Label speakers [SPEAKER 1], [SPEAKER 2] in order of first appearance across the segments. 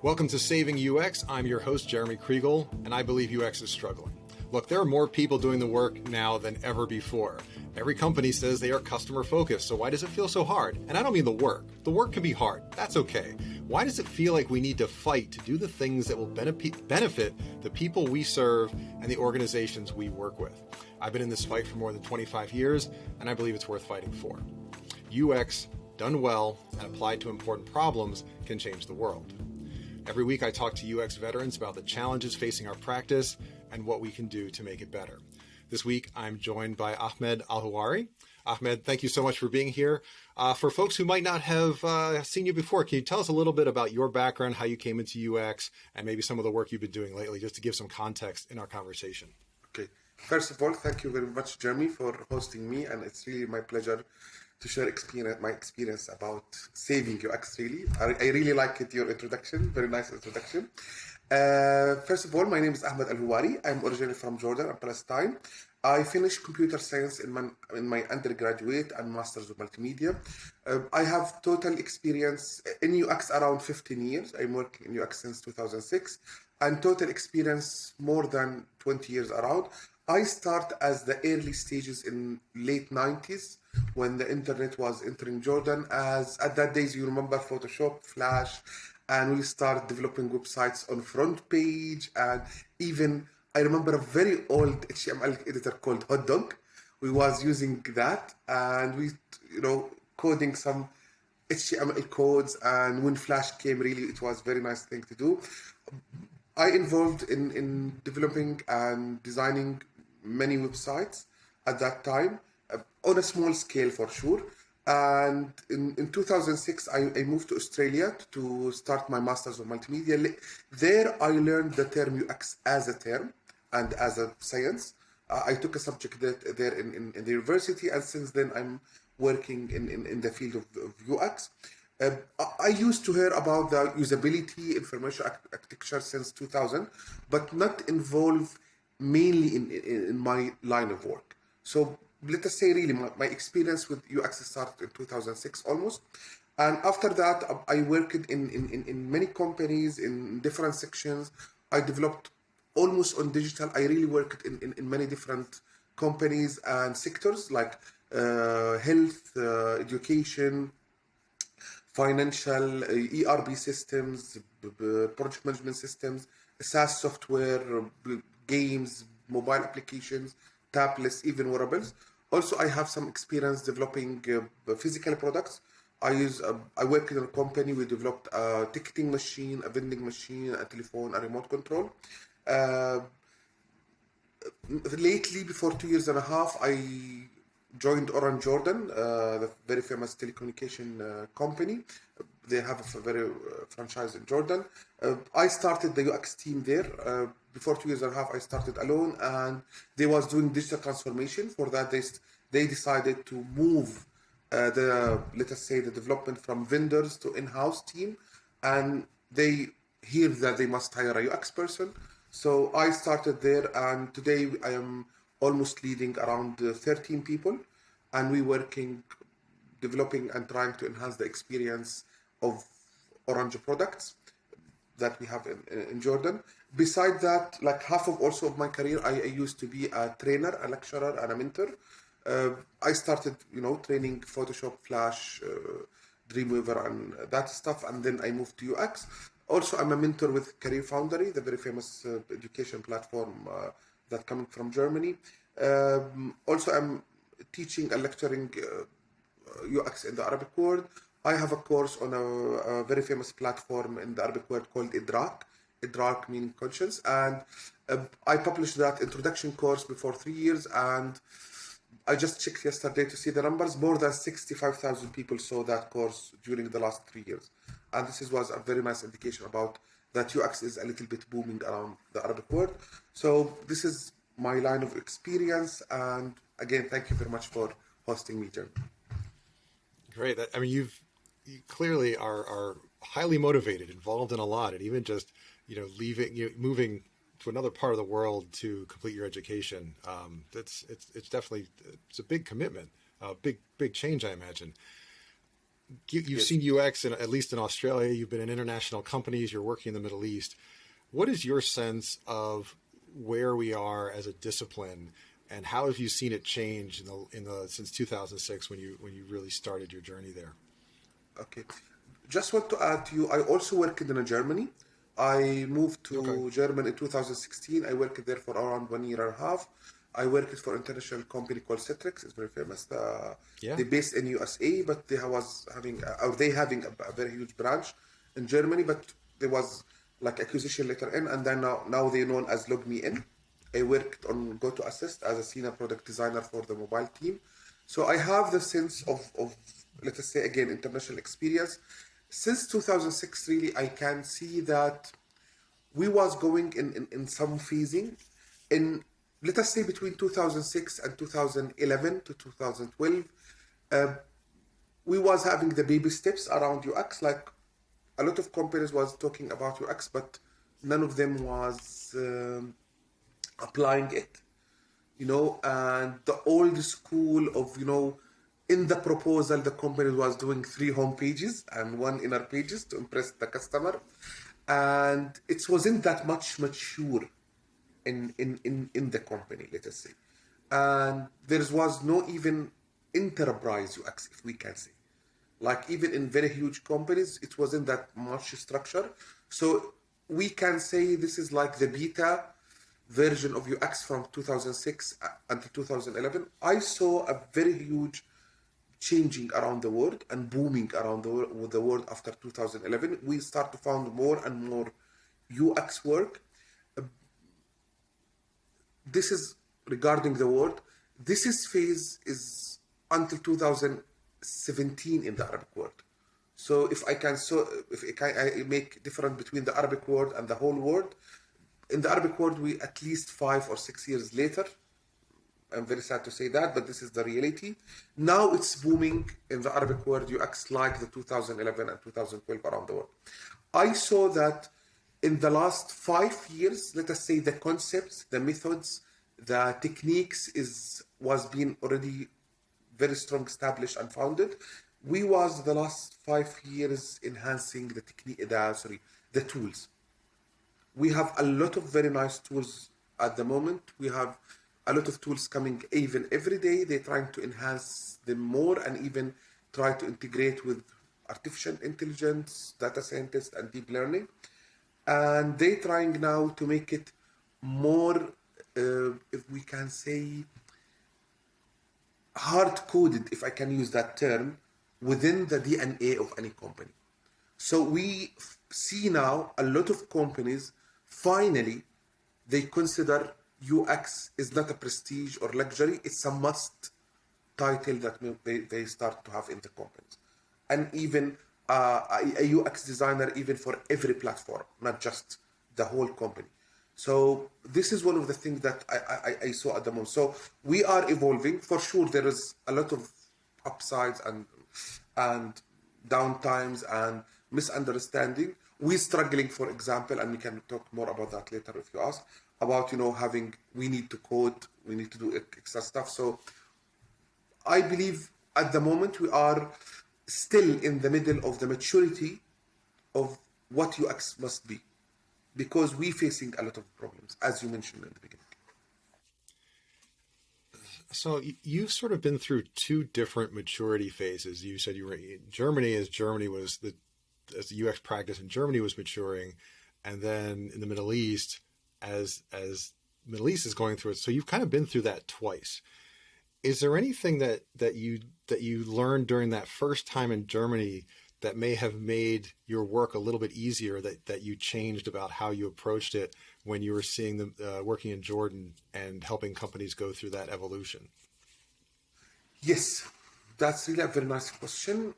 [SPEAKER 1] Welcome to Saving UX. I'm your host, Jeremy Kriegel, and I believe UX is struggling. Look, there are more people doing the work now than ever before. Every company says they are customer focused, so why does it feel so hard? And I don't mean the work. The work can be hard. That's okay. Why does it feel like we need to fight to do the things that will benefit the people we serve and the organizations we work with? I've been in this fight for more than 25 years, and I believe it's worth fighting for. UX, done well and applied to important problems, can change the world. Every week I talk to UX veterans about the challenges facing our practice and what we can do to make it better. This week I'm joined by Ahmad Alhuwwari. Ahmed, thank you so much for being here. For folks who might not have seen you before, can you tell us a little bit about your background, how you came into UX, and maybe some of the work you've been doing lately, just to give some context in our conversation?
[SPEAKER 2] Okay. First of all, thank you very much, Jeremy, for hosting me, and it's really my pleasure to share my experience about saving UX. Really, I really like your introduction. Very nice introduction. First of all, my name is Ahmad Alhuwwari. I'm originally from Jordan and Palestine. I finished computer science in my undergraduate and masters of multimedia. I have total experience in UX around 15 years. I'm working in UX since 2006, and total experience more than 20 years around. I start as the early stages in late 90s when the internet was entering Jordan. As at that days, you remember Photoshop, Flash, and we started developing websites on front page. And even I remember a very old HTML editor called Hotdog. We was using that, and we, coding some HTML codes. And when Flash came, really, it was a very nice thing to do. I involved in developing and designing many websites at that time, on a small scale for sure. And in 2006, I moved to Australia to start my Masters of Multimedia. There, I learned the term UX as a term and as a science. I took a subject there in the university, and since then, I'm working in the field of UX. I used to hear about the usability information architecture since 2000, but not involved mainly in my line of work. So let us say really my experience with UX started in 2006 almost. And after that, I worked in many companies in different sections. I developed almost on digital. I really worked in many different companies and sectors like health, education, financial, ERP systems, project management systems, SaaS software, games, mobile applications, tablets, even wearables. Also, I have some experience developing physical products. I work in a company. We developed a ticketing machine, a vending machine, a telephone, a remote control. Lately, before 2.5 years, I joined Orange Jordan, the very famous telecommunication company. They have a very franchise in Jordan. I started the UX team there. Before 2.5 years, I started alone, and they was doing digital transformation. For that, they decided to move let us say, the development from vendors to in-house team, and they hear that they must hire a UX person. So I started there, and today I am almost leading around 13 people, and we working, developing and trying to enhance the experience of Orange products that we have in Jordan. Besides that, like half of also of my career, I used to be a trainer, a lecturer, and a mentor. I started, training Photoshop, Flash, Dreamweaver, and that stuff, and then I moved to UX. Also, I'm a mentor with Career Foundry, the very famous education platform that coming from Germany. Also, I'm teaching and lecturing UX in the Arabic world. I have a course on a very famous platform in the Arabic world called Idrak meaning conscience, and I published that introduction course before 3 years, and I just checked yesterday to see the numbers. More than 65,000 people saw that course during the last 3 years. And this was a very nice indication about that UX is a little bit booming around the Arabic world. So this is my line of experience. And again, thank you very much for hosting me, Jen.
[SPEAKER 1] Great. I mean, you clearly are highly motivated, involved in a lot, and even just, moving to another part of the world to complete your education. It's definitely, it's a big commitment, big change, I imagine. you've
[SPEAKER 2] Yes.
[SPEAKER 1] seen UX at least in Australia. You've been in international companies. You're working in the Middle East. What is your sense of where we are as a discipline, and how have you seen it change in the since 2006 when you really started your journey there?
[SPEAKER 2] Okay. Just want to add to you, I also worked in Germany. I moved
[SPEAKER 1] Okay.
[SPEAKER 2] to Germany in 2016. I worked there for around 1 year and a half. I worked for international company called Citrix. It's very famous.
[SPEAKER 1] Yeah.
[SPEAKER 2] They based in USA, but they having a very huge branch in Germany. But there was like acquisition later in, and then now they're known as Log Me In. I worked on Go to Assist as a senior product designer for the mobile team. So I have the sense of let us say again, international experience. Since 2006, really, I can see that we was going in some phasing in, let us say, between 2006 and 2011 to 2012. Uh, we was having the baby steps around UX, like a lot of companies was talking about UX, but none of them was applying it, and the old school of, in the proposal, the company was doing 3 home pages and 1 inner pages to impress the customer. And it wasn't that much mature in the company, let us say. And there was no even enterprise UX, if we can say. Like even in very huge companies, it wasn't that much structure. So we can say this is like the beta version of UX from 2006 until 2011. I saw a very huge changing around the world and booming around the world after 2011. We start to find more and more UX work. This is regarding the world. This is phase is until 2017 in the Arabic world. So if I make difference between the Arabic world and the whole world, in the Arabic world we at least 5 or 6 years later. I'm very sad to say that, but this is the reality. Now it's booming in the Arabic world UX like the 2011 and 2012 around the world. I saw that in the last 5 years, let us say the concepts, the methods, the techniques was being already very strong established and founded. We was the last 5 years enhancing the tools. We have a lot of very nice tools at the moment. We have a lot of tools coming even every day. They're trying to enhance them more and even try to integrate with artificial intelligence, data scientists, and deep learning. And they're trying now to make it more, if we can say, hard coded, if I can use that term, within the DNA of any company. So we see now a lot of companies finally they consider UX is not a prestige or luxury, it's a must title that they start to have in the companies. And even a UX designer, even for every platform, not just the whole company. So this is one of the things that I saw at the moment. So we are evolving. For sure, there is a lot of upsides and downtimes and misunderstanding. We're struggling, for example, and we can talk more about that later if you ask, about, we need to code, we need to do extra stuff. So I believe at the moment we are still in the middle of the maturity of what UX must be, because we're facing a lot of problems, as you mentioned in the beginning.
[SPEAKER 1] So you've sort of been through two different maturity phases. You said you were in Germany as the UX practice in Germany was maturing, and then in the Middle East as Middle East is going through it. So you've kind of been through that twice. Is there anything that you learned during that first time in Germany that may have made your work a little bit easier, that you changed about how you approached it when you were seeing them working in Jordan and helping companies go through that evolution?
[SPEAKER 2] Yes, that's really a very nice question.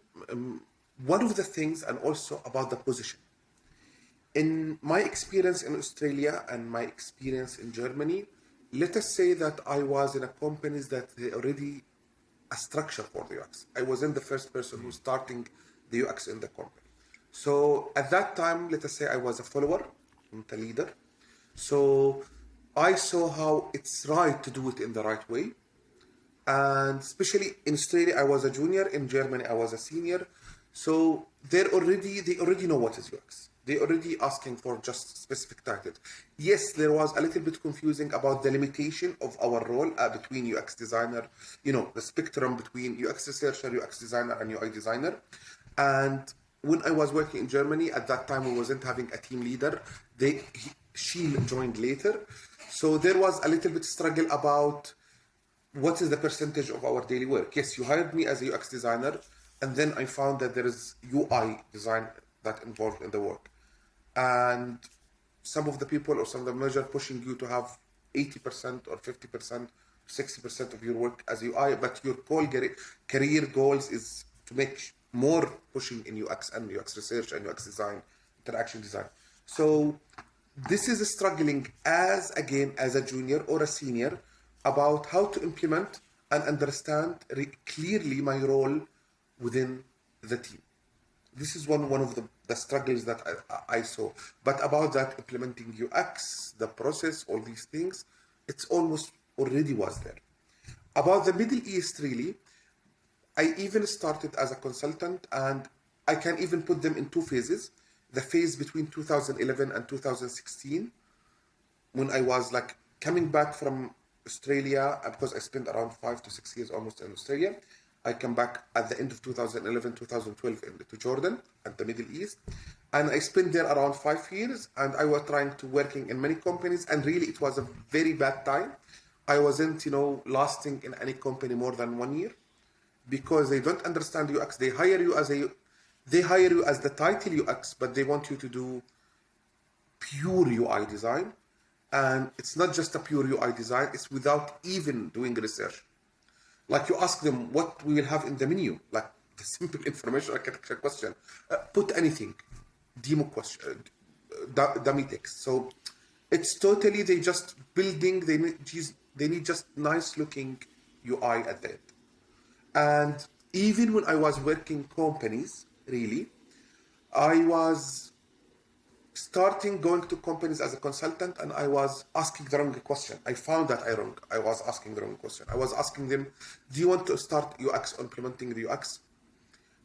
[SPEAKER 2] One of the things, and also about the position. In my experience in Australia and my experience in Germany, let us say that I was in a companies that they already a structure for the UX. I wasn't the first person who's starting the UX in the company. So at that time, let us say I was a follower, not a leader. So I saw how it's right to do it in the right way. And especially in Australia, I was a junior. In Germany, I was a senior. So they already know what is UX. They already asking for just specific titles. Yes, there was a little bit confusing about the limitation of our role between UX designer, the spectrum between UX researcher, UX designer, and UI designer. And when I was working in Germany, at that time we wasn't having a team leader. She joined later. So there was a little bit struggle about what is the percentage of our daily work. Yes, you hired me as a UX designer, and then I found that there is UI design that involved in the work. And some of the people or some of the manager pushing you to have 80% or 50%, 60% of your work as UI, but your career goals is to make more pushing in UX and UX research and UX design, interaction design. So this is struggling as a junior or a senior about how to implement and understand clearly my role within the team. This is one of the struggles that I saw. But about that, implementing UX, the process, all these things, it's almost already was there. About the Middle East, really, I even started as a consultant, and I can even put them in two phases. The phase between 2011 and 2016, when I was like coming back from Australia, because I spent around 5 to 6 years almost in Australia. I come back at the end of 2011, 2012 to Jordan and the Middle East. And I spent there around 5 years, and I was trying to working in many companies, and really it was a very bad time. I wasn't, lasting in any company more than 1 year because they don't understand UX. They hire you as the title UX, but they want you to do pure UI design. And it's not just a pure UI design, it's without even doing research. Like you ask them what we will have in the menu, like the simple information architecture question. Put anything, demo question, dummy text. So it's totally, they just building, they need just nice looking UI at the end. And even when I was working companies, really, I was starting going to companies as a consultant, and I was asking the wrong question. I found that I was asking the wrong question. I was asking them, do you want to start UX or implementing the UX?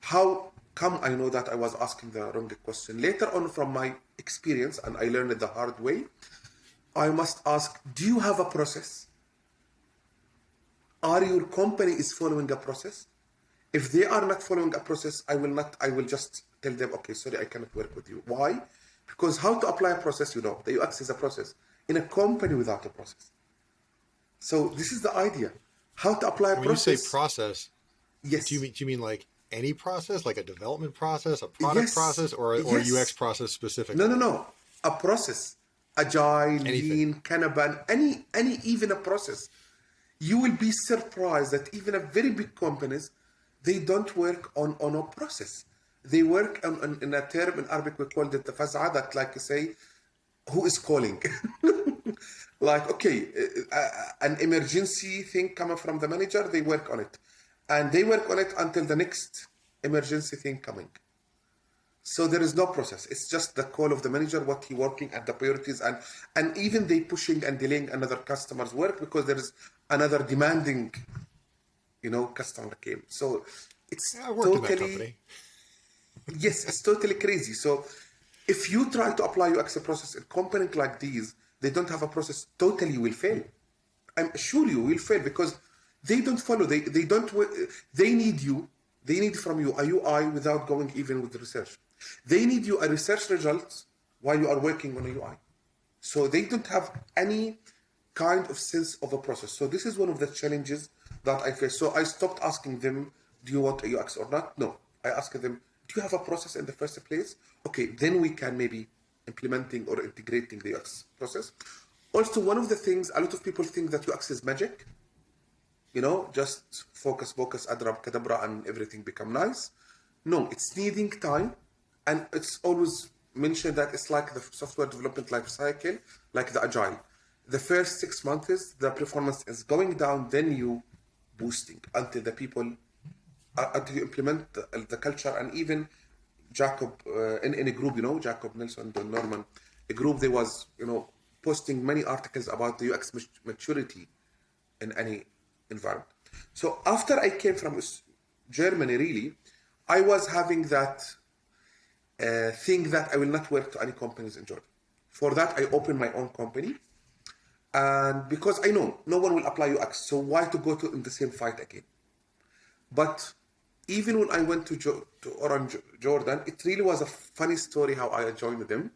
[SPEAKER 2] How come I know that I was asking the wrong question? Later on from my experience, and I learned it the hard way, I must ask, do you have a process? Are your company is following a process? If they are not following a process, I will just tell them, okay, sorry, I cannot work with you. Why? Because how to apply a process, the UX is a process in a company without a process. So this is the idea. How to apply a process.
[SPEAKER 1] When you say process,
[SPEAKER 2] yes.
[SPEAKER 1] Do you mean like any process, like a development process, a product process, or UX process specifically?
[SPEAKER 2] No. A process. Agile,
[SPEAKER 1] Anything.
[SPEAKER 2] Lean, Kanban, any even a process. You will be surprised that even a very big companies, they don't work on a process. They work in a term in Arabic, we call it the faz'a, that like you say, who is calling? Like, okay, an emergency thing coming from the manager, they work on it. And they work on it until the next emergency thing coming. So there is no process. It's just the call of the manager, what he working at the priorities, and even they pushing and delaying another customer's work because there is another demanding, customer came. So it's
[SPEAKER 1] I worked in that company.
[SPEAKER 2] Yes, it's totally crazy. So if you try to apply UX process in companies like these, they don't have a process, totally will fail. I'm sure you will fail because they don't follow. They need you. They need from you a UI without going even with the research. They need you a research results while you are working on a UI. So they don't have any kind of sense of a process. So this is one of the challenges that I face. So I stopped asking them, do you want a UX or not? No. I asked them, do you have a process in the first place? Okay, then we can maybe implementing or integrating the UX process. Also, one of the things, a lot of people think that UX is magic. Just focus, adrab, kadabra, and everything become nice. No, it's needing time. And it's always mentioned that it's like the software development life cycle, like the agile. The first 6 months, the performance is going down, then you boosting until the people, until you implement the culture. And even Jacob, in a group, Jacob, Nelson, Don Norman, a group, there was, posting many articles about the UX maturity in any environment. So after I came from Germany, really, I was having that thing that I will not work to any companies in Jordan. For that, I opened my own company. And because I know no one will apply UX, so why to go to in the same fight again? But even when I went to Orange, Jordan, it really was a funny story how I joined them.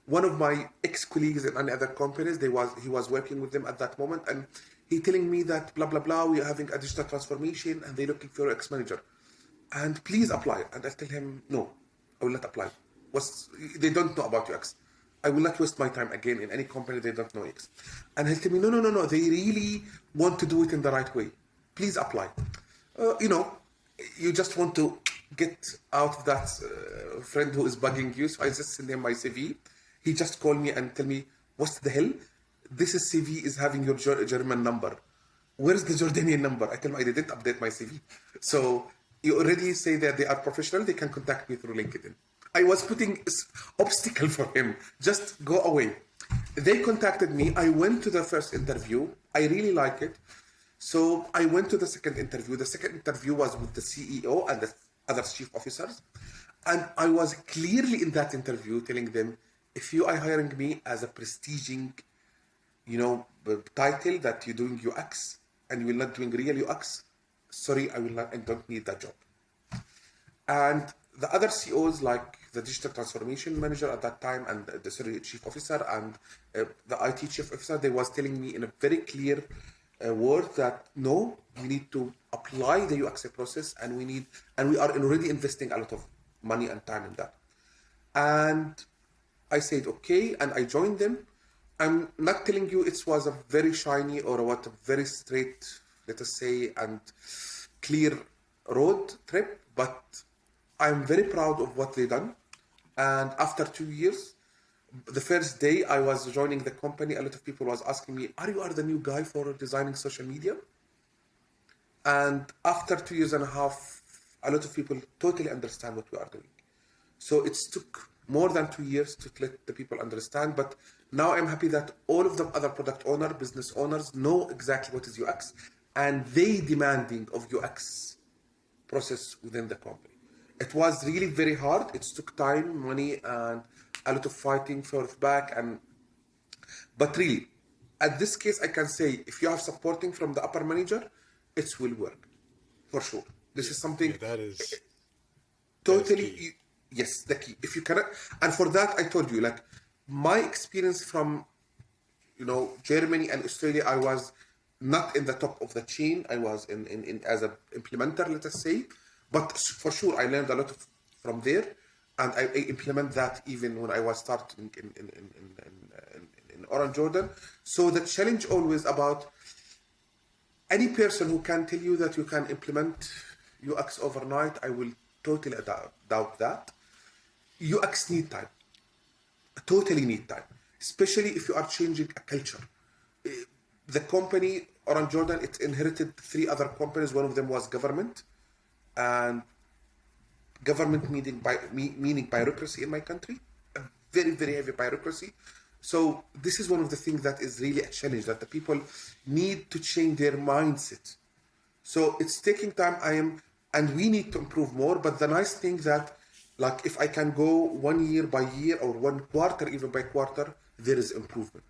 [SPEAKER 2] One of my ex-colleagues in another companies, he was working with them at that moment, and he telling me that blah blah blah, we are having a digital transformation and they're looking for an ex-manager, and please apply. And I tell him, no, I will not apply. They don't know about UX. I will not waste my time again in any company they don't know UX. And he'll tell me, no, they really want to do it in the right way. Please apply. You just want to get out of that friend who is bugging you. So I just send him my CV. He just called me and tell me, what the hell? This CV is having your German number. Where's the Jordanian number? I tell him I didn't update my CV. So you already say that they are professional. They can contact me through LinkedIn. I was putting obstacle for him. Just go away. They contacted me. I went to the first interview. I really like it. So I went to the second interview. The second interview was with the CEO and the other chief officers. And I was clearly in that interview telling them, if you are hiring me as a prestiging, title that you're doing UX and you're not doing real UX, sorry, I don't need that job. And the other CEOs, like the digital transformation manager at that time and the chief officer and the IT chief officer, they was telling me in a very clear word that no, we need to apply the UX process and we are already investing a lot of money and time in that. And I said, okay, and I joined them. I'm not telling you it was a very shiny or a very straight, let us say, and clear road trip, but I'm very proud of what they done. And after 2 years, the first day I was joining the company, a lot of people was asking me, are you the new guy for designing social media? And after 2 years and a half, a lot of people totally understand what we are doing. So it took more than 2 years to let the people understand, but now I'm happy that all of the other product owners, business owners know exactly what is UX, and they demanding of UX process within the company. It was really very hard. It took time, money, and a lot of fighting forth back. But really, at this case, I can say if you have supporting from the upper manager, it will work for sure. This is something
[SPEAKER 1] that is
[SPEAKER 2] totally. Yes, the key. If you cannot, and for that, I told you, like my experience from, Germany and Australia, I was not in the top of the chain. I was in as an implementer, let us say, but for sure, I learned a lot from there, and I implement that even when I was starting in Orange, Jordan. So the challenge always about any person who can tell you that you can implement UX overnight, I will totally doubt that. UX need time, totally need time, especially if you are changing a culture. The company, Orange Jordan, it inherited 3 other companies. One of them was government, and government meaning bureaucracy in my country, a very, very heavy bureaucracy. So this is one of the things that is really a challenge, that the people need to change their mindset. So it's taking time, and we need to improve more. But the nice thing that, like, if I can go 1 year by year or 1 quarter even by quarter, there is improvement.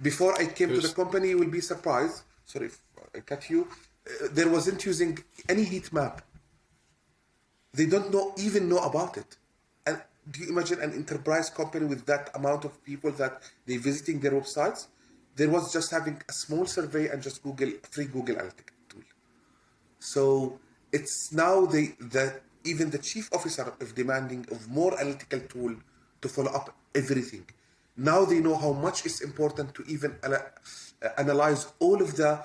[SPEAKER 2] Before I came to the company, you will be surprised. Sorry if I cut you. There wasn't using any heat map. They don't even know about it. And do you imagine an enterprise company with that amount of people that they visiting their websites? There was just having a small survey and just free Google Analytics tool. So it's now even the chief officer of demanding of more analytical tool to follow up everything. Now they know how much it's important to even analyze all of the.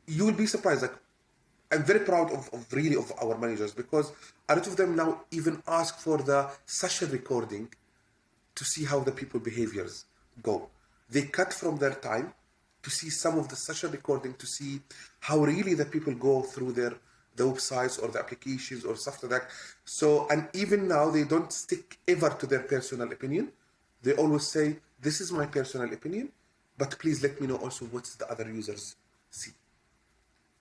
[SPEAKER 2] You will be surprised. Like, I'm very proud of our managers, because a lot of them now even ask for the session recording to see how the people behaviors go. They cut from their time to see some of the session recording to see how really the people go through the websites or the applications or stuff like that. So, and even now they don't stick ever to their personal opinion. They always say, this is my personal opinion, but please let me know also what's the other users see.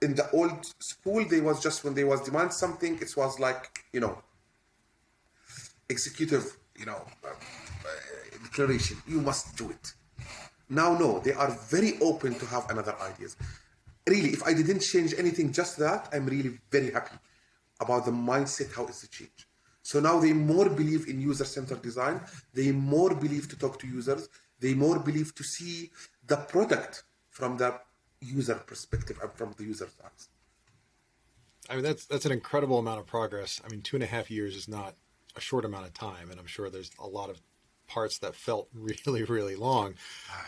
[SPEAKER 2] in the old school, they was just when they was demand something, it was like, executive, declaration. You must do it. Now, no, they are very open to have another ideas. Really, if I didn't change anything, just that, I'm really very happy about the mindset, how it's a change. So now they more believe in user-centered design. They more believe to talk to users. They more believe to see the product from the user perspective and from the user's eyes.
[SPEAKER 1] I mean, that's an incredible amount of progress. I mean, 2.5 years is not a short amount of time, and I'm sure there's a lot of parts that felt really, really long.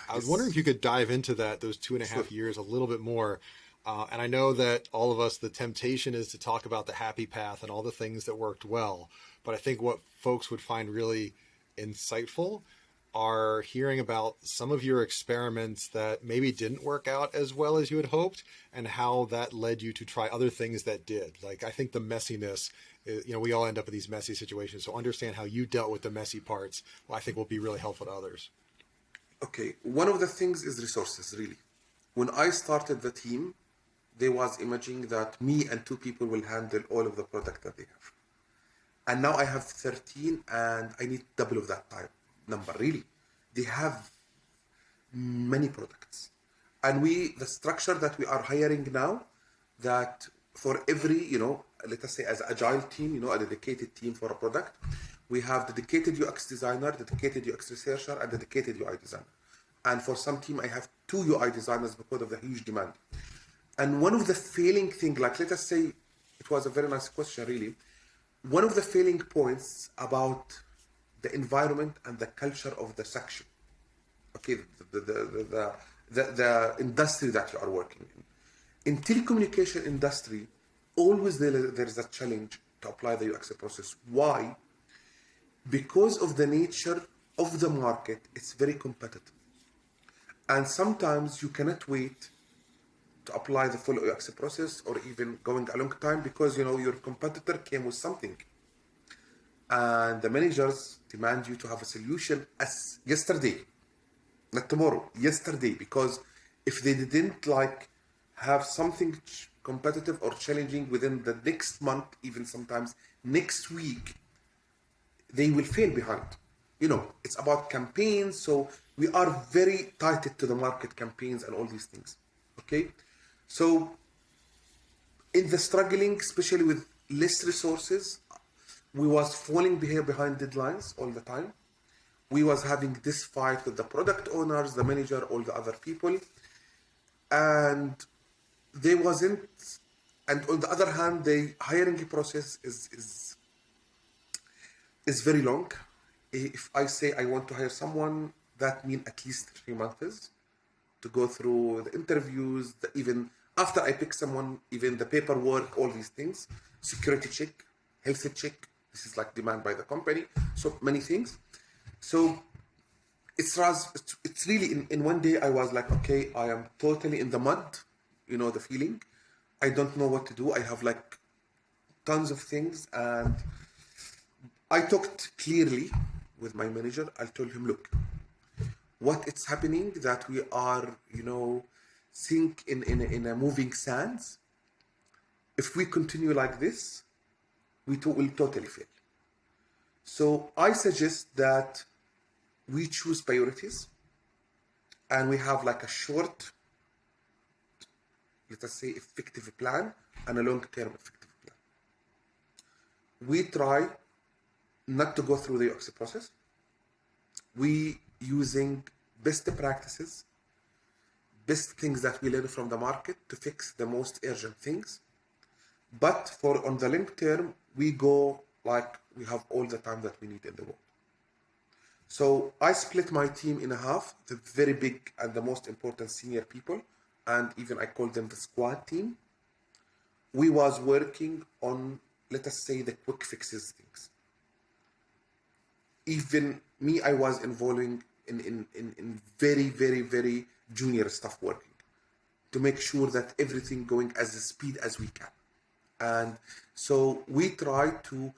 [SPEAKER 1] I was wondering if you could dive into those 2.5 years a little bit more. And I know that all of us, the temptation is to talk about the happy path and all the things that worked well. But I think what folks would find really insightful are hearing about some of your experiments that maybe didn't work out as well as you had hoped, and how that led you to try other things that did. Like, I think the messiness, we all end up in these messy situations. So understand how you dealt with the messy parts, I think will be really helpful to others.
[SPEAKER 2] Okay, one of the things is resources, really. When I started the team, there was imaging that me and 2 people will handle all of the product that they have. And now I have 13 and I need double of that time number, really. They have many products. And the structure that we are hiring now, that for every, let us say as agile team, a dedicated team for a product, we have dedicated UX designer, dedicated UX researcher, and dedicated UI designer. And for some team, I have 2 UI designers because of the huge demand. And one of the failing things, like let us say, it was a very nice question, really. One of the failing points about the environment and the culture of the section, okay, the industry that you are working in telecommunication industry, always there is a challenge to apply the UX process. Why? Because of the nature of the market, it's very competitive. And sometimes you cannot wait to apply the full UX process or even going a long time because, your competitor came with something. And the managers demand you to have a solution as yesterday, not tomorrow, yesterday. Because if they didn't have something competitive or challenging within the next month, even sometimes next week, they will fail behind. It's about campaigns, so we are very tied to the market campaigns and all these things. Okay, so in the struggling, especially with less resources, we was falling behind deadlines all the time. We was having this fight with the product owners, the manager, all the other people, and there wasn't. And on the other hand, the hiring process is very long. If I say I want to hire someone, that means at least 3 months to go through the interviews, even after I pick someone, even the paperwork, all these things, security check, health check. This is demand by the company. So many things. So it's really in one day I was like, okay, I am totally in the mud. The feeling. I don't know what to do. I have tons of things, and I talked clearly with my manager. I told him, look, what it's happening that we are, sink in a moving sands. If we continue like this, we will totally fail. So I suggest that we choose priorities and we have a short, let us say, effective plan and a long-term effective plan. We try not to go through the UX process. We using best practices, best things that we learn from the market to fix the most urgent things. But on the long term, we go we have all the time that we need in the world. So I split my team in half, the very big and the most important senior people, and even I call them the squad team. We was working on, let us say, the quick fixes things. Even me, I was involving in very, very, very junior stuff working to make sure that everything going as speed as we can. And so we try to,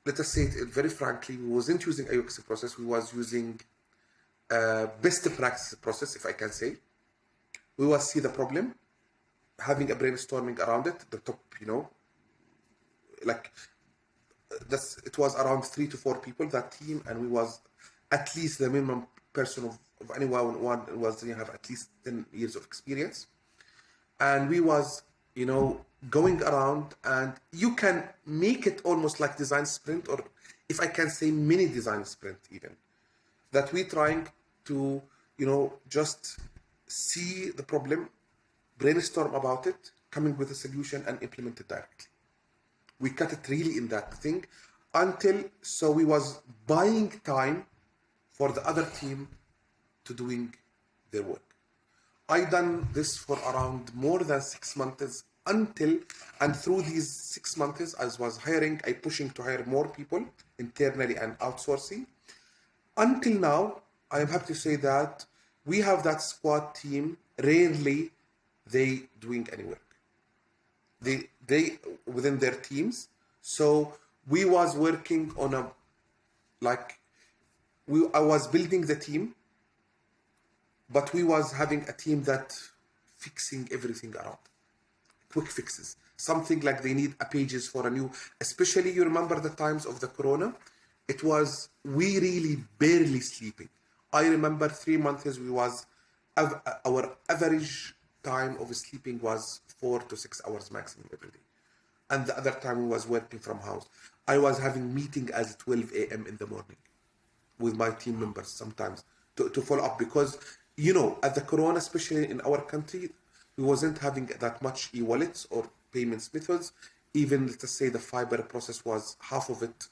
[SPEAKER 2] let us say it very frankly, we wasn't using a UX process, we was using best practice process, if I can say. We will see the problem, having a brainstorming around it, the top, like it was around 3 to 4 people, that team, and we was at least the minimum person of anyone one was have at least 10 years of experience. And we was going around, and you can make it almost like design sprint, or if I can say mini design sprint even, that we trying to just see the problem, brainstorm about it, coming with a solution, and implement it directly. We cut it really in that thing so we was buying time for the other team to doing their work. I done this for around more than 6 months and through these 6 months, I was I pushing to hire more people internally and outsourcing. Until now, I am happy to say that we have that squad team. Rarely they doing any work. They within their teams. So we was working on I was building the team, but we was having a team that fixing everything around. Quick fixes. Something like they need a pages for a new, especially you remember the times of the corona, we really barely sleeping. I remember 3 months our average time of sleeping was 4 to 6 hours maximum every day. And the other time we was working from house. I was having meeting at 12 a.m. in the morning with my team members sometimes to follow up, because at the corona, especially in our country, we wasn't having that much e-wallets or payments methods. Even let's say the fiber process was half of it,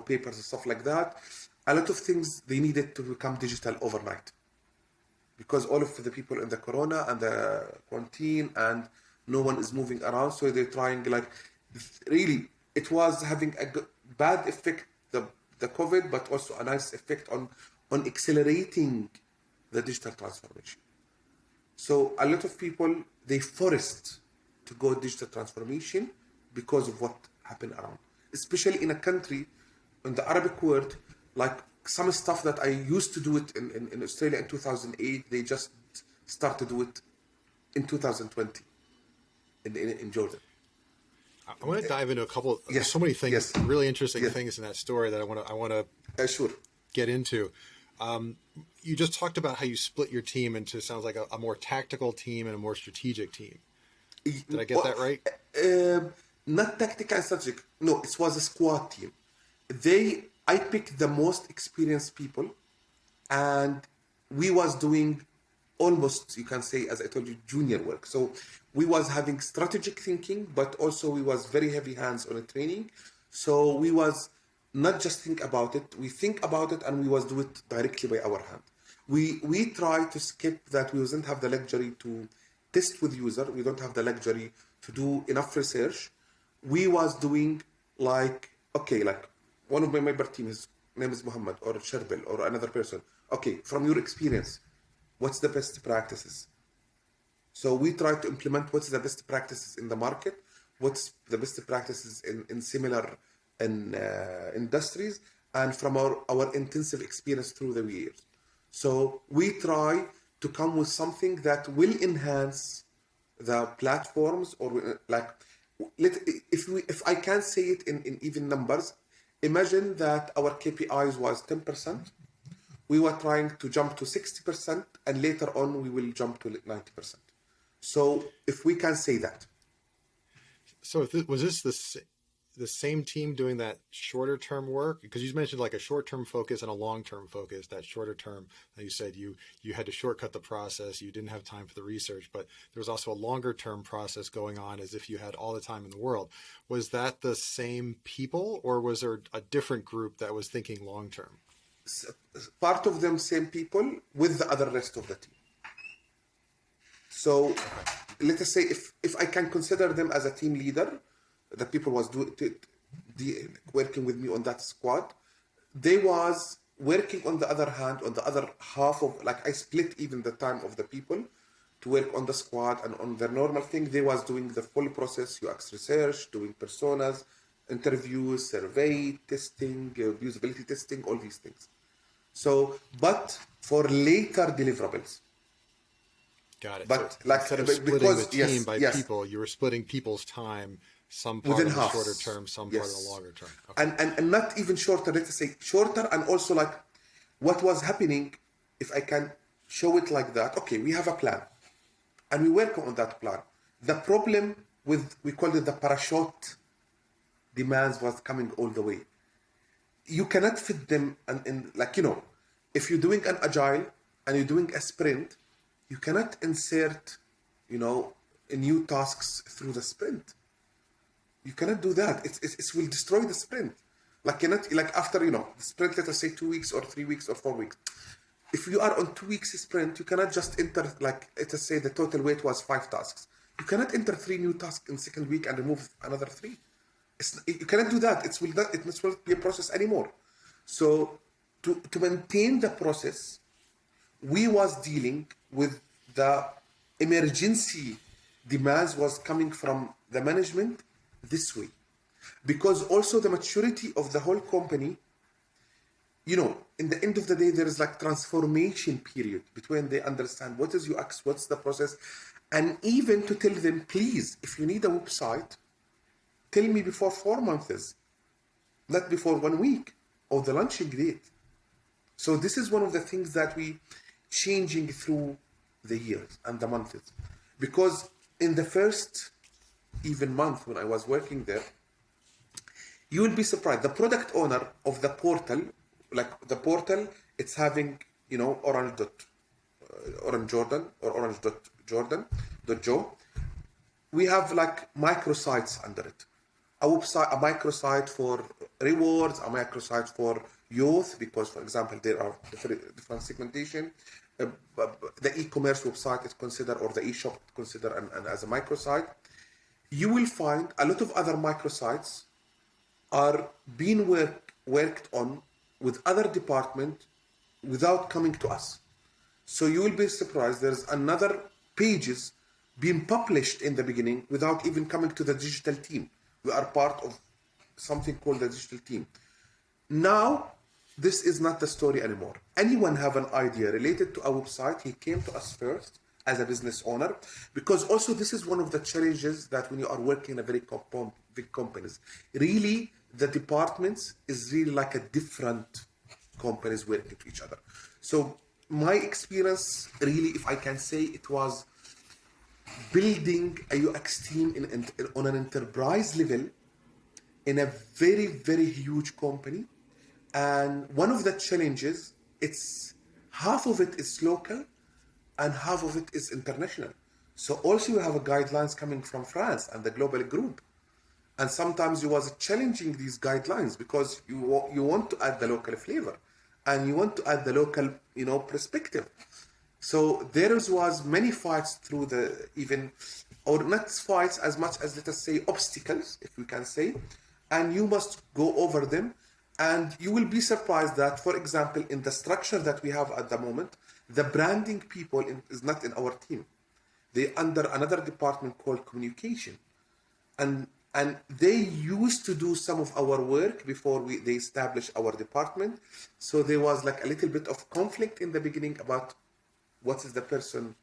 [SPEAKER 2] papers and stuff like that. A lot of things they needed to become digital overnight, because all of the people in the corona and the quarantine and no one is moving around, so they're trying really it was having a bad effect, the COVID, but also a nice effect on accelerating the digital transformation. So a lot of people, they forced to go digital transformation because of what happened around, especially in a country in the Arabic world, like some stuff that I used to do it in Australia in 2008, they just started to do it in 2020 in Jordan.
[SPEAKER 1] I want to dive into a couple.
[SPEAKER 2] Yes.
[SPEAKER 1] So many things,
[SPEAKER 2] Yes.
[SPEAKER 1] really interesting
[SPEAKER 2] Yes.
[SPEAKER 1] things in that story that I want to
[SPEAKER 2] Sure.
[SPEAKER 1] get into. You just talked about how you split your team into, sounds like a more tactical team and a more strategic team. Did I get that right?
[SPEAKER 2] Not tactical and strategic. No, it was a squad team. I picked the most experienced people, and we was doing almost, you can say, as I told you, junior work. So we was having strategic thinking, but also we was very heavy hands on the training. So we was not just think about it, we think about it, and we was do it directly by our hand. We try to skip that. We wasn't have the luxury to test with user. We don't have the luxury to do enough research. We was doing like one of my member team, his name is Muhammad or Sherbil or another person. Okay, from your experience, what's the best practices? So we try to implement what's the best practices in the market, what's the best practices in similar industries, and from our intensive experience through the years. So we try to come with something that will enhance the platforms, or if I can say it in even numbers, imagine that our KPIs was 10%. We were trying to jump to 60%, and later on we will jump to 90%. So if we can say that.
[SPEAKER 1] So was this the same team doing that shorter term work? Because you mentioned like a short term focus and a long term focus. That shorter term, you said you had to shortcut the process. You didn't have time for the research, but there was also a longer term process going on, as if you had all the time in the world. Was that the same people, or was there a different group that was thinking long term?
[SPEAKER 2] Part of them same people with the other rest of the team. So let us say if I can consider them as a team leader, the people was working with me on that squad, they was working on the other hand, on the other half of, I split even the time of the people to work on the squad, and on their normal thing, they was doing the full process, UX research, doing personas, interviews, survey, testing, usability testing, all these things. So, but for later deliverables.
[SPEAKER 1] Got it. So
[SPEAKER 2] But like
[SPEAKER 1] instead of splitting the
[SPEAKER 2] because
[SPEAKER 1] team
[SPEAKER 2] yes,
[SPEAKER 1] by
[SPEAKER 2] yes,
[SPEAKER 1] people, you were splitting people's time, some part
[SPEAKER 2] within
[SPEAKER 1] of the shorter
[SPEAKER 2] halves,
[SPEAKER 1] term, some part of the
[SPEAKER 2] yes,
[SPEAKER 1] longer term. Okay.
[SPEAKER 2] and not even shorter. Let's say shorter, and also like what was happening, if I can show it like that. Okay, we have a plan, and we work on that plan. The problem with, we call it the parachute demands, was coming all the way. You cannot fit them in like, if you're doing an agile and you're doing a sprint, you cannot insert, new tasks through the sprint. You cannot do that. It will destroy the sprint. Like, cannot, like after, the sprint, let us say 2 weeks or 3 weeks or 4 weeks. If you are on 2 weeks sprint, you cannot just enter, like, let us say the total weight was 5 tasks. You cannot enter 3 new tasks in second week and remove another 3. You cannot do that. It will not be a process anymore. So to maintain the process, we was dealing with the emergency demands was coming from the management this way. Because also the maturity of the whole company, in the end of the day, there is like transformation period between they understand what is UX, what's the process, and even to tell them, please, if you need a website, tell me before 4 months, not before 1 week of the launching date. So this is one of the things that we changing through the years and the months. Because in the first even month when I was working there, you will be surprised. The product owner of the portal, like the portal, it's having, Orange Jordan or Orange Jordan Joe. We have like microsites under it. A website, a microsite for rewards, a microsite for youth, because, for example, there are different segmentation. The e-commerce website is considered, or the e-shop is considered and as a microsite. You will find a lot of other microsites are being worked on with other department without coming to us. So you will be surprised, there's another pages being published in the beginning without even coming to the digital team. We are part of something called the digital team. Now, this is not the story anymore. Anyone have an idea related to a website, he came to us first as a business owner, because also this is one of the challenges that when you are working in a very big companies, really the departments is really like a different companies working to each other. So my experience, really, if I can say, it was building a UX team on an enterprise level in a very, very huge company. And one of the challenges, it's half of it is local and half of it is international. So also you have a guidelines coming from France and the global group. And sometimes you was challenging these guidelines because you want to add the local flavor and you want to add the local, perspective. So there was many fights through the even, or not fights as much as, let us say, obstacles, if we can say, and you must go over them. And you will be surprised that, for example, in the structure that we have at the moment, the branding people is not in our team. They're under another department called communication. And they used to do some of our work before they established our department. So there was like a little bit of conflict in the beginning about what is the person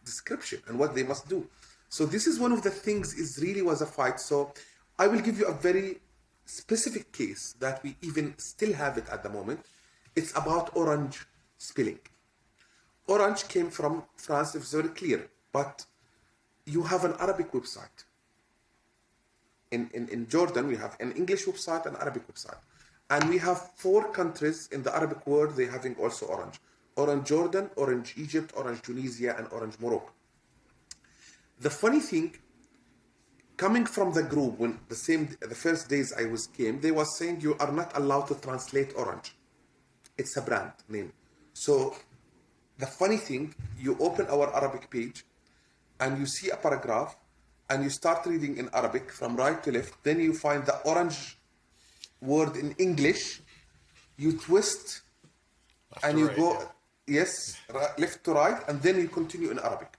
[SPEAKER 2] description and what they must do. So this is one of the things is really was a fight. So I will give you a very specific case that we even still have it at the moment. It's about orange spelling. Orange came from France, it's very clear, but you have an Arabic website. In Jordan, we have an English website and Arabic website. And we have 4 countries in the Arabic world, they having also orange. Orange Jordan, Orange Egypt, Orange Tunisia, and Orange Morocco. The funny thing, coming from the group, when the first days I came, they was saying you are not allowed to translate orange. It's a brand name. So the funny thing, you open our Arabic page and you see a paragraph and you start reading in Arabic from right to left. Then you find the orange word in English. You twist
[SPEAKER 1] Left
[SPEAKER 2] and
[SPEAKER 1] to
[SPEAKER 2] you
[SPEAKER 1] right,
[SPEAKER 2] go,
[SPEAKER 1] yeah.
[SPEAKER 2] yes, left to right, and then you continue in Arabic.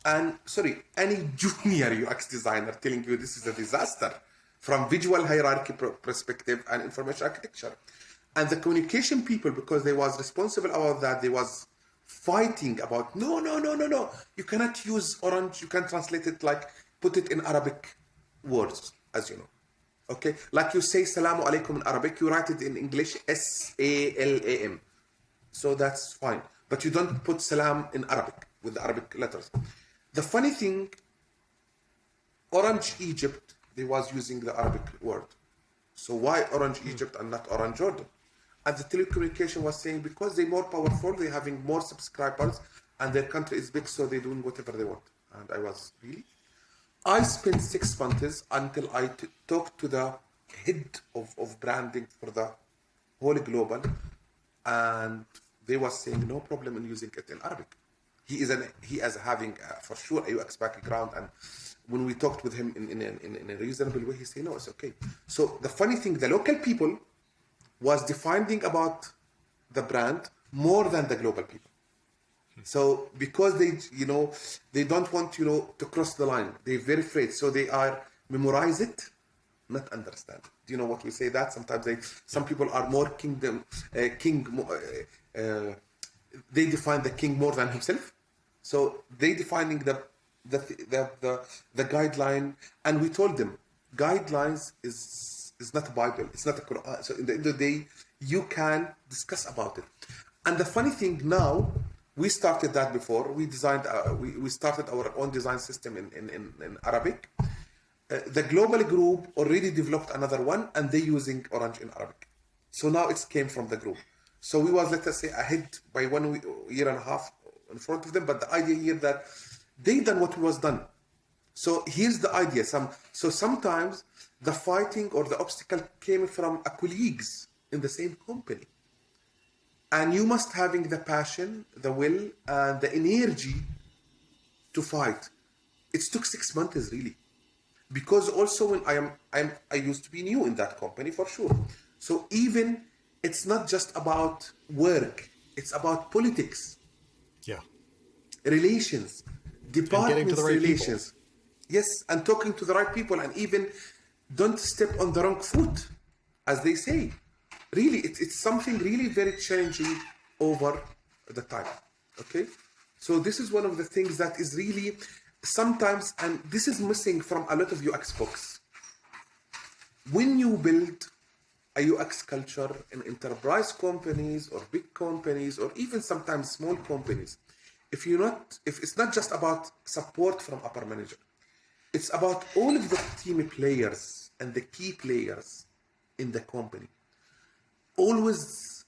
[SPEAKER 2] And sorry, any junior UX designer telling you this is a disaster from visual hierarchy perspective and information architecture. And the communication people, because they was responsible about that, they was fighting about, no, you cannot use orange, you can translate it like, put it in Arabic words, as you know. Okay, like you say Salamu Alaikum in Arabic, you write it in English SALAM. So that's fine. But you don't put Salam in Arabic with the Arabic letters. The funny thing, Orange Egypt, they was using the Arabic word. So why Orange Egypt and not Orange Jordan? And the telecommunication was saying because they're more powerful, they're having more subscribers, and their country is big, so they're doing whatever they want. And I was, really? I spent 6 months until I talked to the head of branding for the whole global, and they was saying no problem in using it in Arabic. He is having for sure a UX background, and when we talked with him in a reasonable way, he said no, it's okay. So the funny thing, the local people was defining about the brand more than the global people. So because they don't want, to cross the line. They're very afraid. So they are memorize it, not understand. Do you know what we say that? Sometimes some people are more they define the king more than himself. So they defining the guideline, and we told them guidelines is not a Bible. It's not a Quran. So in the end of the day, you can discuss about it. And the funny thing now, we started that before. We designed. We started our own design system in Arabic. The global group already developed another one, and they're using Orange in Arabic. So now it came from the group. So we was, let us say, ahead by 1 year and a half in front of them. But the idea here that they done what was done. So here's the idea. So sometimes the fighting or the obstacle came from colleagues in the same company. And you must having the passion, the will, and the energy to fight. It took 6 months really, because also when I used to be new in that company for sure. So even it's not just about work; it's about politics, relations, departments, relations. People. Yes, and talking to the right people, and even don't step on the wrong foot, as they say. Really, it's something really very challenging over the time. Okay, so this is one of the things that is really sometimes, and this is missing from a lot of UX books. When you build a UX culture in enterprise companies or big companies or even sometimes small companies, if it's not just about support from upper manager, it's about all of the team players and the key players in the company. Always,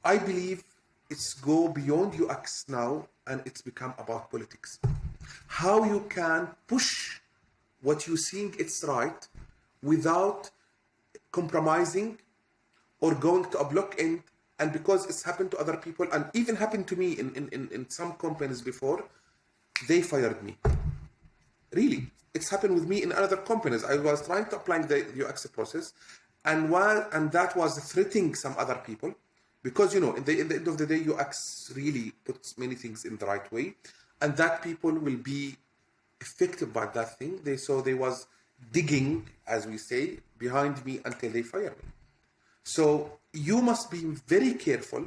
[SPEAKER 2] I believe it's go beyond UX now, and it's become about politics. How you can push what you think it's right without compromising or going to a block end. And because it's happened to other people, and even happened to me in some companies before, they fired me. Really, it's happened with me in other companies. I was trying to apply the UX process, and that was threatening some other people, because in the end of the day, UX really puts many things in the right way, and that people will be affected by that thing. They was digging, as we say, behind me until they fire me. So you must be very careful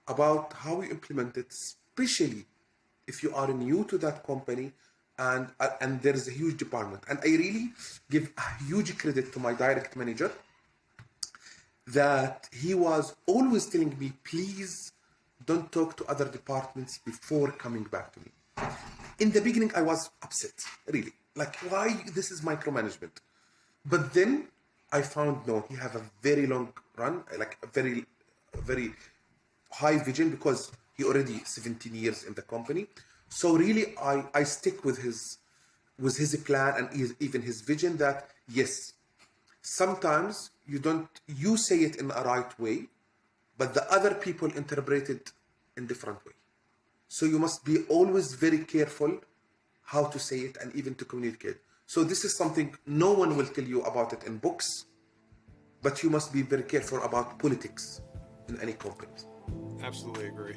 [SPEAKER 2] about how you implement it, especially if you are new to that company, and there is a huge department. And I really give a huge credit to my direct manager, that he was always telling me, please don't talk to other departments before coming back to me. In the beginning, I was upset, really. Like, why this is micromanagement? But then I found, no, he have a very long run, like a very, very high vision, because he already 17 years in the company. So really, I stick with his plan and even his vision that, yes, sometimes you say it in a right way, but the other people interpret it in different way. So you must be always very careful how to say it and even to communicate. So this is something no one will tell you about it in books, but you must be very careful about politics in any company.
[SPEAKER 1] Absolutely agree.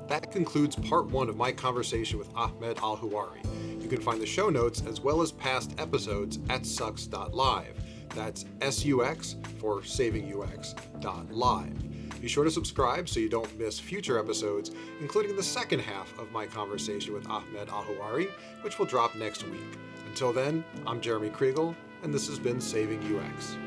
[SPEAKER 1] That concludes part 1 of my conversation with Ahmad Alhuwwari. You can find the show notes as well as past episodes at sux.live. That's SUX for saving UX.live. Be sure to subscribe so you don't miss future episodes, including the second half of my conversation with Ahmad Alhuwwari, which will drop next week. Until then, I'm Jeremy Kriegel, and this has been Saving UX.